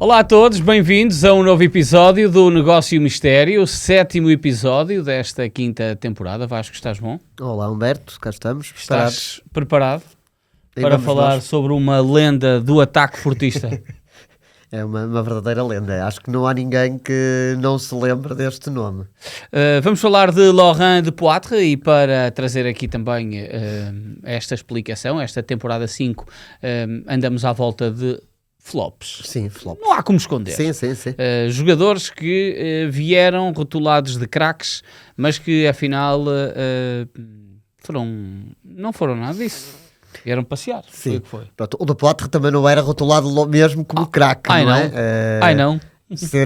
Olá a todos, bem-vindos a um novo episódio do Negócio Mistério, o 7º episódio desta 5ª temporada. Vasco, estás bom? Olá Humberto, cá estamos. Estás preparado E para vamos falar nós. sobre uma lenda do ataque fortista? É uma verdadeira lenda. Acho que não há ninguém que não se lembre deste nome. Vamos falar de Laurent de Poitre e para trazer aqui também esta explicação, esta temporada 5, andamos à volta de flops. Sim, flop. Não há como esconder. Sim. Jogadores que vieram rotulados de craques, mas que afinal não foram nada disso. Vieram passear. Foi o que foi. Pronto, o de Poitre também não era rotulado mesmo como craque, não é? Não.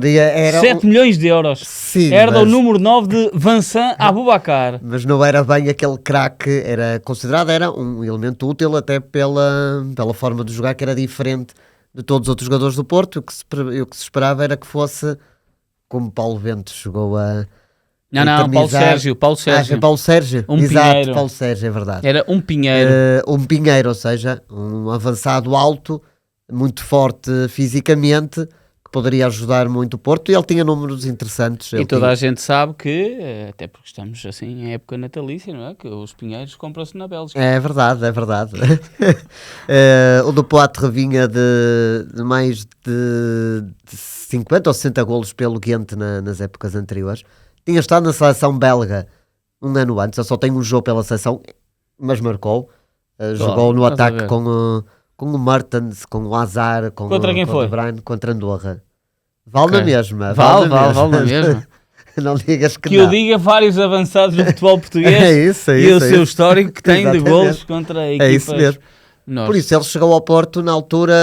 Era 7 milhões de euros. Sim, Era o mas- número 9 de Vincent Aboubakar. Mas não era bem aquele craque, era considerado um elemento útil até pela forma de jogar que era diferente de todos os outros jogadores do Porto. O que se esperava era que fosse como Paulo Bento chegou a Não, Paulo Sérgio. foi Paulo Sérgio. Um Exato, pinheiro. Paulo Sérgio, é verdade. Era um pinheiro. Um pinheiro, ou seja, um avançado alto, muito forte fisicamente, que poderia ajudar muito o Porto, e ele tinha números interessantes. E toda a gente sabe que, até porque estamos assim em época natalícia, não é? Que os pinheiros compram-se na Bélgica. É verdade. O do Poitre vinha de mais de 50 ou 60 golos pelo Ghent nas épocas anteriores. Tinha estado na seleção belga um ano antes, eu só tenho um jogo pela seleção, mas marcou. Jogou no estás a ataque ver. com o Mertens, com o Hazard, com Contra quem com foi? o De Bruyne, contra Andorra. Vale Ok. na mesma. Vale na mesma. Não digas que Que não. eu diga vários avançados do futebol português É isso, e o é seu isso. histórico que tem de Exatamente. golos contra equipas. É isso mesmo. menores. Por isso ele chegou ao Porto na altura,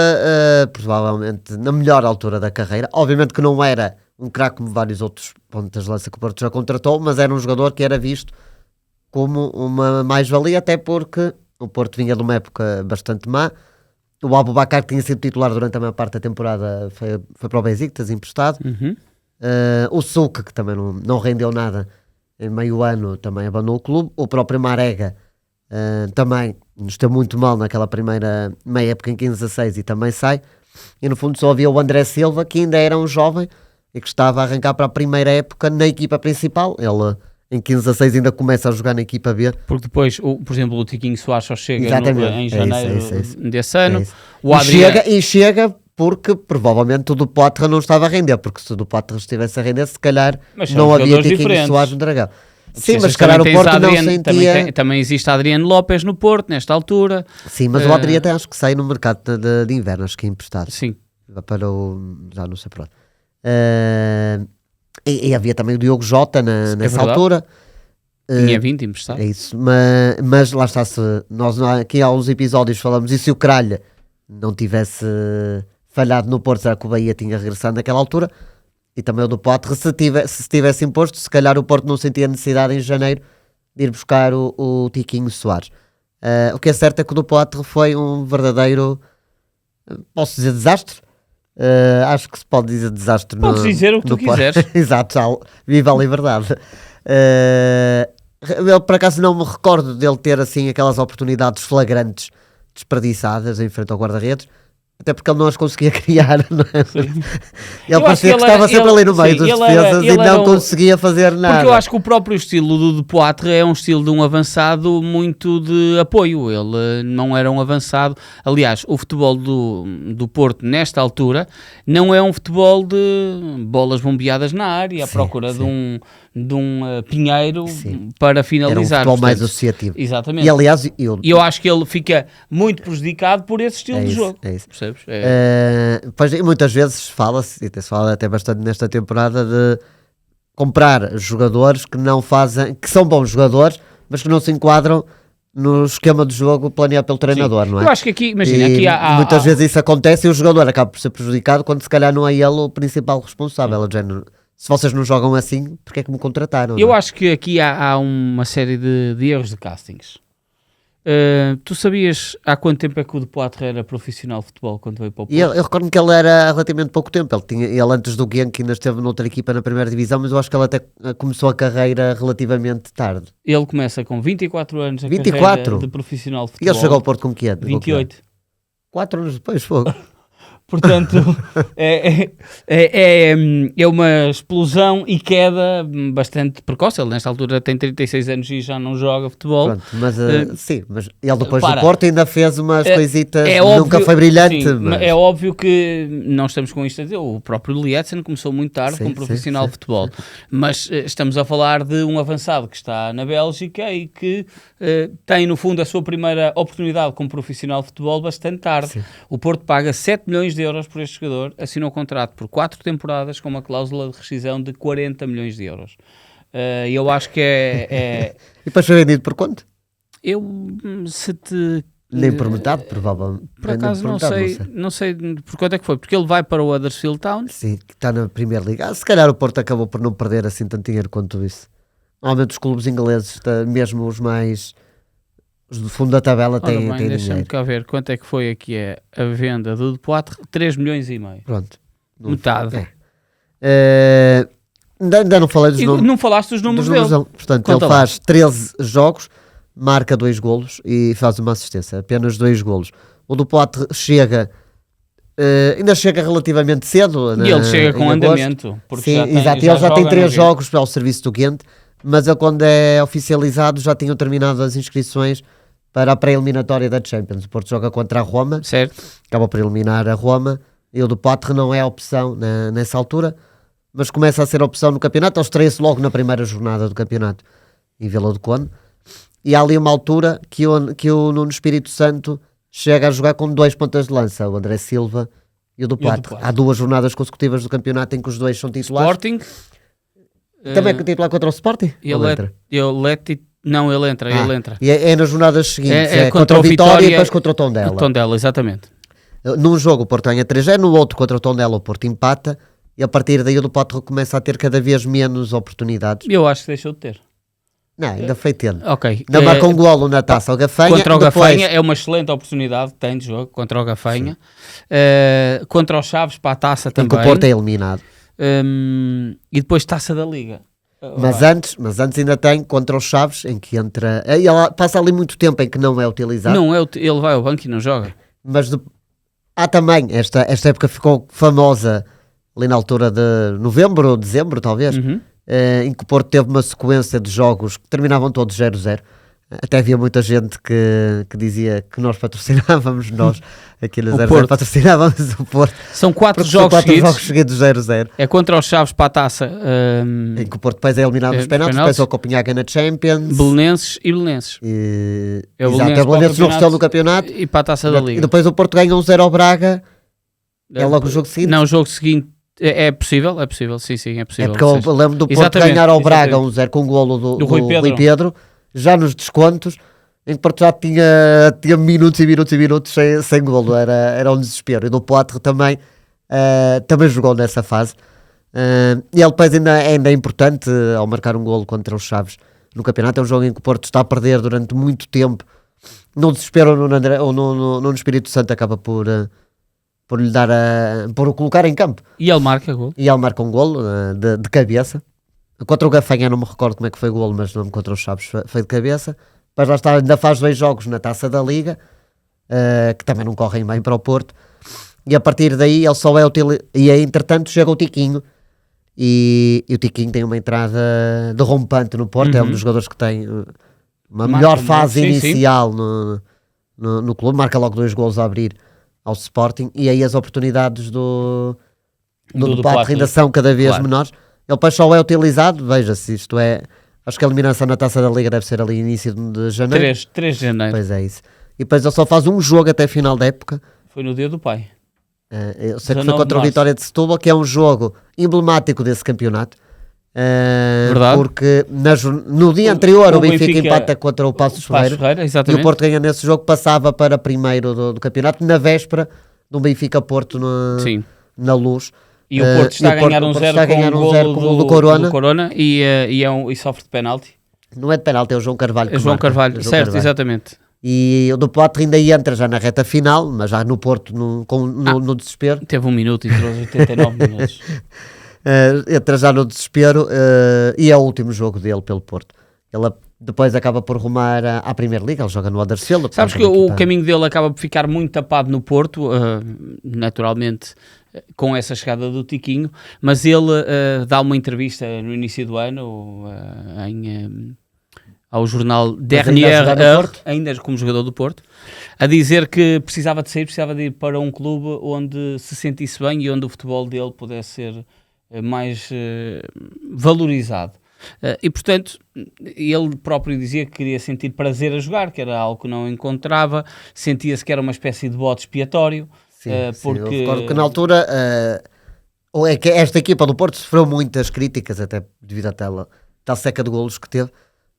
provavelmente na melhor altura da carreira. Obviamente que não era um craque como vários outros pontas de lança que o Porto já contratou, mas era um jogador que era visto como uma mais-valia, até porque o Porto vinha de uma época bastante má. O Aboubakar, que tinha sido titular durante a maior parte da temporada, foi para o Besiktas emprestado. Uhum. O Souk, que também não rendeu nada em meio ano, também abandonou o clube. O próprio Marega também nos esteve muito mal naquela primeira meia época em 15-16 e também sai. E no fundo só havia o André Silva, que ainda era um jovem e que estava a arrancar para a primeira época na equipa principal. Ele em 15-16 ainda começa a jogar na equipa B. Porque depois, por exemplo, o Tiquinho Soares só chega Exatamente. em É janeiro isso. desse ano. É isso. O Adriano... E chega porque provavelmente o do Poitre não estava a render, porque se o do Poitre estivesse a render, se calhar Mas são não havia jogadores Tiquinho diferentes. Soares no Dragão. Sim, Esqueças, mas se calhar o também tens Porto não Adriano, sentia... também existe Adriano Lopes no Porto, nesta altura. Sim, mas o Adriano até acho que sai no mercado de inverno, acho que é emprestado. Sim. Para o... já não sei para onde. E havia também o Diogo Jota nessa verdade. altura. Tinha 20 emprestado. É isso, mas lá está, se nós aqui há uns episódios falamos, e se o Kralha não tivesse falhado no Porto, será que o Bahia tinha regressado naquela altura? E também o do Poitre, se tivesse imposto, se calhar o Porto não sentia necessidade em janeiro de ir buscar o Tiquinho Soares. O que é certo é que o do Poitre foi um verdadeiro, posso dizer, desastre. Acho que se pode dizer desastre. Podes dizer o que tu quiseres. Exato, viva a liberdade. Eu por acaso não me recordo dele ter assim aquelas oportunidades flagrantes desperdiçadas em frente ao guarda-redes, até porque ele não as conseguia criar, não é? Ele parecia que estava sempre ali no meio dos defesas e não conseguia fazer nada. Porque eu acho que o próprio estilo do De Poitre é um estilo de um avançado muito de apoio. Ele não era um avançado. Aliás, o futebol do Porto nesta altura não é um futebol de bolas bombeadas na área, à procura de um pinheiro para finalizar. Era um futebol mais associativo. Exatamente. E aliás, eu acho que ele fica muito prejudicado por esse estilo de jogo. É isso. Percebes? Pois, e muitas vezes fala-se, e se fala até bastante nesta temporada, de comprar jogadores que são bons jogadores, mas que não se enquadram no esquema de jogo planeado pelo treinador, não é? Eu acho que aqui, imagina, aqui há muitas vezes isso acontece e o jogador acaba por ser prejudicado quando se calhar não é ele o principal responsável. Do género, se vocês não jogam assim, porque é que me contrataram? Eu não é? acho que aqui há uma série de erros de castings. Tu sabias há quanto tempo é que o De Poitre era profissional de futebol quando veio para o Porto? E eu recordo que ele era há relativamente pouco tempo. Ele antes do Genk ainda esteve noutra equipa na primeira divisão, mas eu acho que ele até começou a carreira relativamente tarde. Ele começa com 24 anos a 24? carreira de profissional de E futebol. ele chegou ao Porto com que ano? 28. 4 anos depois, fogo. portanto é uma explosão e queda bastante precoce. Ele nesta altura tem 36 anos e já não joga futebol. Pronto, mas sim, mas ele depois do Porto ainda fez umas coisitas, óbvio, nunca foi brilhante. Sim, mas... É óbvio que não estamos com isto a dizer, o próprio Lietzen começou muito tarde como profissional de futebol, mas estamos a falar de um avançado que está na Bélgica e que tem no fundo a sua primeira oportunidade como profissional de futebol bastante tarde. Sim. O Porto paga 7 milhões de euros por este jogador, assinou um contrato por 4 temporadas com uma cláusula de rescisão de 40 milhões de euros. Eu acho que E depois foi vendido por quanto? Nem por metade, provavelmente. Por acaso não sei por quanto é que foi, porque ele vai para o Huddersfield Town. Sim, que está na Primeira Liga. Se calhar o Porto acabou por não perder assim tanto dinheiro quanto isso. Normalmente os clubes ingleses, mesmo os do fundo da tabela, têm dinheiro. Deixa-me cá ver quanto é que foi aqui a venda do Poitre, 3 milhões e meio. Pronto. Metade. Ainda não falei dos números. Não falaste dos números dele. Portanto, ele faz 13 jogos, marca 2 golos e faz uma assistência. Apenas 2 golos. O do Poitre ainda chega relativamente cedo. E ele chega com andamento. Sim, exato. Ele já tem 3 jogos para o serviço do Ghent, mas ele, quando é oficializado, já tinham terminado as inscrições para a pré-eliminatória da Champions. O Porto joga contra a Roma, certo, acaba por eliminar a Roma, e o do Poitre não é opção nessa altura, mas começa a ser opção no campeonato. Ele estreia-se logo na primeira jornada do campeonato em Vila do Conde, e há ali uma altura que o Nuno Espírito Santo chega a jogar com 2 pontas de lança, o André Silva e o do Poitre. Há 2 jornadas consecutivas do campeonato em que os 2 são titulares. Sporting também é titular contra o Sporting? Ele entra. Ele entra. E é nas jornadas seguintes, contra o Vitória e depois contra o Tondela. Tondela, exatamente. Num jogo o Porto ganha 3-0, no outro contra o Tondela o Porto empata, e a partir daí o do Poitre começa a ter cada vez menos oportunidades. Eu acho que deixou de ter. Não, ainda foi tendo. Ok. Ainda marca um golo na Taça ao Gafanha. Contra o Gafanha é uma excelente oportunidade que tem de jogo, contra o Gafanha. Contra os Chaves para a Taça também. Em que o Porto é eliminado. E depois Taça da Liga. Mas antes ainda tem contra os Chaves, em que entra... Ele passa ali muito tempo em que não é utilizado. Não, ele vai ao banco e não joga. Mas há também, esta época ficou famosa ali na altura de novembro ou dezembro, talvez, em que o Porto teve uma sequência de jogos que terminavam todos 0-0. Até havia muita gente que dizia que nós patrocinávamos, aqui na 0-0 patrocinávamos o Porto. São 4 jogos seguidos 0-0. É contra os Chaves para a Taça. Em que o Porto depois é eliminado nos penaltis, depois o Copenhagen na Champions. Belenenses. Exato, o Belenenses no restante do campeonato. E para a Taça da Liga. E depois o Porto ganha 1-0 ao Braga. É logo o jogo seguinte? Não, o jogo seguinte é possível, sim, é possível. É porque eu lembro do Porto ganhar ao Braga 1-0 com o golo do Rui Pedro, já nos descontos, em que o Porto já tinha minutos e minutos sem golo, era um desespero. E do Poitre também jogou nessa fase. E ele depois ainda é importante ao marcar um golo contra os Chaves no campeonato. É um jogo em que o Porto está a perder durante muito tempo. No desespero, no Espírito Santo acaba por lhe dar por o colocar em campo. E ele marca golo. E ele marca um golo de cabeça. Contra o Gafanha não me recordo como é que foi o golo, mas não contra os Chaves foi de cabeça. Depois lá está, ainda faz 2 jogos na Taça da Liga, que também não correm bem para o Porto. E a partir daí ele só é utilizado. E aí, entretanto, chega o Tiquinho. E o Tiquinho tem uma entrada derrompante no Porto. É um dos jogadores que tem uma melhor fase inicial no clube. Marca logo 2 golos a abrir ao Sporting. E aí as oportunidades do Poitre ainda são cada vez menores. Ele depois só é utilizado, veja-se, isto é, acho que a eliminação na Taça da Liga deve ser ali início de janeiro. 3 de janeiro. Pois é isso. E depois ele só faz um jogo até final da época. Foi no dia do pai. Eu sei que foi contra o Vitória de Setúbal, que é um jogo emblemático desse campeonato. Verdade. Porque no dia anterior o Benfica empata contra o Passos Ferreira, e o Porto ganha nesse jogo, passava para primeiro do campeonato, na véspera do Benfica-Porto na Luz. E o Porto está a ganhar 1-0 com o golo do Corona e sofre de penalti. Não é de penalti, é o João Carvalho. É João Carvalho, certo, exatamente. E o do Poitre ainda entra já na reta final, mas já no Porto no desespero. Teve 1 minuto e entrou aos 89 minutos. Entra já no desespero e é o último jogo dele pelo Porto. Ele depois acaba por rumar à Primeira Liga, ele joga no Huddersfield. Sabes que o caminho dele acaba por ficar muito tapado no Porto, naturalmente com essa chegada do Tiquinho, mas ele dá uma entrevista no início do ano ao jornal Dernier Heure, ainda como jogador do Porto, a dizer que precisava de sair, precisava de ir para um clube onde se sentisse bem e onde o futebol dele pudesse ser mais valorizado. E portanto, ele próprio dizia que queria sentir prazer a jogar, que era algo que não encontrava, sentia-se que era uma espécie de bode expiatório. Sim, porque... eu recordo que na altura é que esta equipa do Porto sofreu muitas críticas, até devido à tal seca de golos que teve,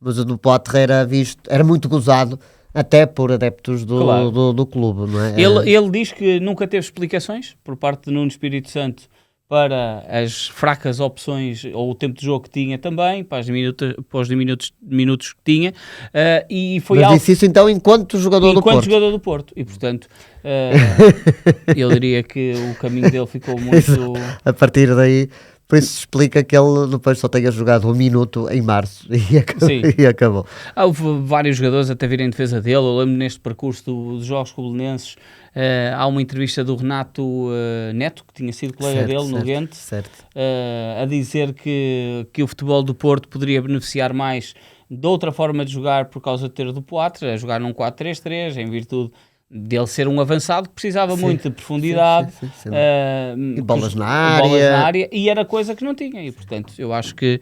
mas o do Poitre era muito gozado, até por adeptos do clube, não é? Ele diz que nunca teve explicações por parte de Nuno Espírito Santo para as fracas opções ou o tempo de jogo que tinha também, para os minutos que tinha, e foi mas algo... disse isso então enquanto jogador do Porto, e portanto eu diria que o caminho dele ficou muito... A partir daí, por isso explica que ele depois só tenha jogado 1 minuto em março e acabou. Houve vários jogadores até virem em defesa dele. Eu lembro neste percurso dos Jogos Cobelenenses, há uma entrevista do Renato Neto, que tinha sido colega dele no Ghent, a dizer que o futebol do Porto poderia beneficiar mais de outra forma de jogar por causa de ter o do Poitre, a jogar num 4-3-3, em virtude dele ser um avançado que precisava muito de profundidade, e bolas na área, e era coisa que não tinha, e portanto eu acho que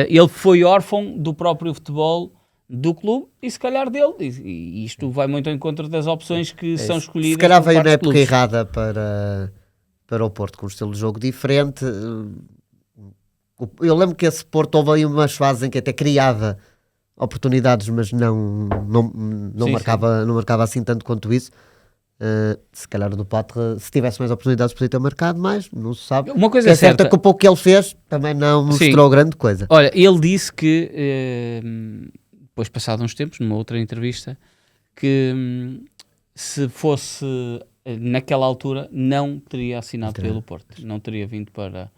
ele foi órfão do próprio futebol do clube e se calhar dele, e isto vai muito ao encontro das opções que são escolhidas. Se calhar veio na época errada para o Porto, com um estilo de jogo diferente. Eu lembro que esse Porto houve aí umas fases em que até criava oportunidades, mas não marcava assim tanto quanto isso. Se calhar do Poitre, se tivesse mais oportunidades, podia ter marcado mais, não se sabe. Uma coisa é certa, que o pouco que ele fez também não mostrou grande coisa. Olha, ele disse que depois, passado uns tempos, numa outra entrevista, que se fosse naquela altura não teria assinado pelo Porto, não teria vindo para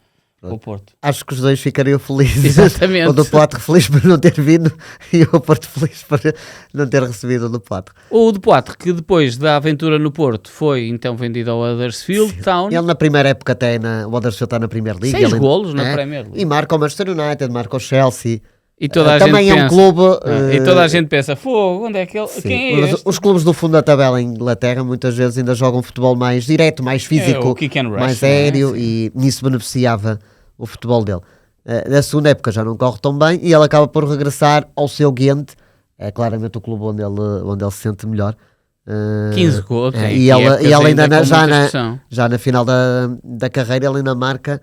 o Porto. Acho que os dois ficariam felizes. Exatamente. O do Poitre feliz por não ter vindo e o Porto feliz por não ter recebido o do Poitre. O do Poitre, que depois da aventura no Porto foi então vendido ao Huddersfield Town. Ele na primeira época até o Huddersfield está na Primeira Liga. 6 golos na Premier League. E marca o Manchester United, marca o Chelsea. E toda a também gente é um clube... e toda a gente pensa, fogo, onde é que ele... Quem é este? Os clubes do fundo da tabela em Inglaterra muitas vezes ainda jogam futebol mais direto, mais físico, mais aéreo, e nisso beneficiava o futebol dele. Na segunda época já não corre tão bem e ele acaba por regressar ao seu Ghent, é claramente o clube onde ele se sente melhor. 15 gols, e ele ainda já na final da carreira ele ainda marca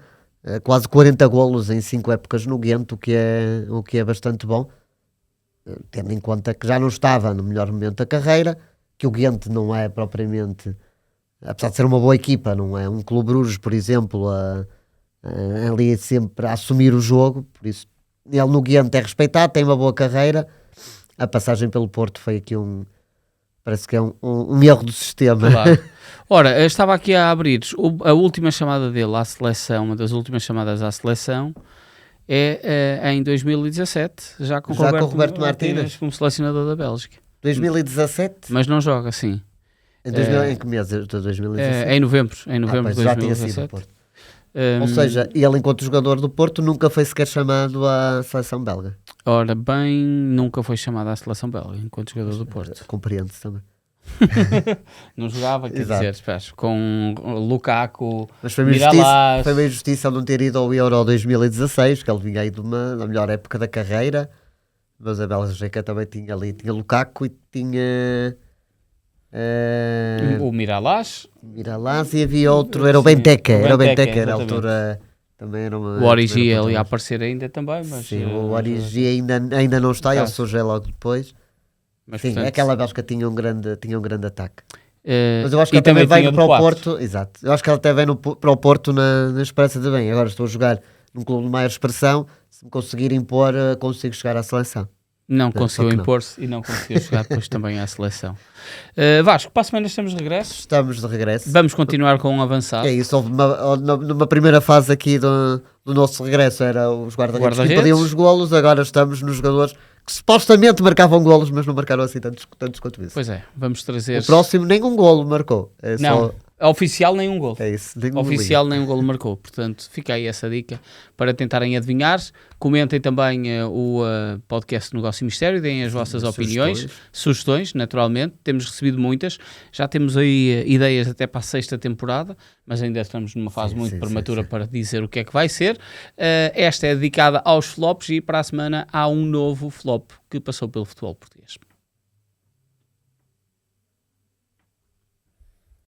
quase 40 golos em 5 épocas no Ghent, o que é bastante bom, tendo em conta que já não estava no melhor momento da carreira, que o Ghent não é propriamente, apesar de ser uma boa equipa, não é um Clube Bruges, por exemplo, ali sempre a assumir o jogo. Por isso ele no Ghent é respeitado, tem uma boa carreira. A passagem pelo Porto foi aqui parece que é um erro do sistema. Claro. Ora, eu estava aqui a abrir a última chamada dele à seleção, uma das últimas chamadas à seleção é em 2017, já com Roberto Martínez como selecionador da Bélgica. 2017? Mas não joga, sim. Em que mês de 2017? Em novembro de 2017. Ou seja, ele enquanto jogador do Porto nunca foi sequer chamado à seleção belga. Ora bem, nunca foi chamado à seleção belga enquanto jogador do Porto. Compreende-se também. Não jogava, quer dizer, com Lukaku, mas foi uma injustiça não ter ido ao Euro 2016, que ele vinha aí da melhor época da carreira, mas a Bélgica também tinha Lukaku e tinha o Mirallas e havia outro, era o Benteke, na altura também era o Origi ali a aparecer ainda também, mas sim, o Origi ainda não está, ele surgiu logo depois. Mas, sim, portanto, aquela Bélgica tinha um grande ataque. Mas eu acho que ele também veio para o Porto. Exato. Eu acho que ele até veio para o Porto na esperança de bem. Agora estou a jogar num clube de maior expressão. Se me conseguir impor, consigo chegar à seleção. Não conseguiu impor-se e não conseguiu chegar depois também à seleção. Vasco, para a semana estamos de regresso? Estamos de regresso. Vamos continuar com um avançado. É isso, numa primeira fase aqui do nosso regresso era os guarda-redes que impediam os golos, agora estamos nos jogadores que supostamente marcavam golos, mas não marcaram assim tantos quanto isso. Pois é, vamos trazer... O próximo nenhum golo marcou. É Não, só... oficial nenhum gol. É isso, nenhum Oficial nenhum golo marcou. Portanto, fica aí essa dica para tentarem adivinhar. Comentem também o podcast Negócio e Mistério, deem as vossas opiniões, sugestões, naturalmente. Temos recebido muitas. Já temos aí ideias até para a 6ª temporada, mas ainda estamos numa fase muito prematura para dizer o que é que vai ser. Esta é dedicada aos flops e para a semana há um novo flop que passou pelo futebol português.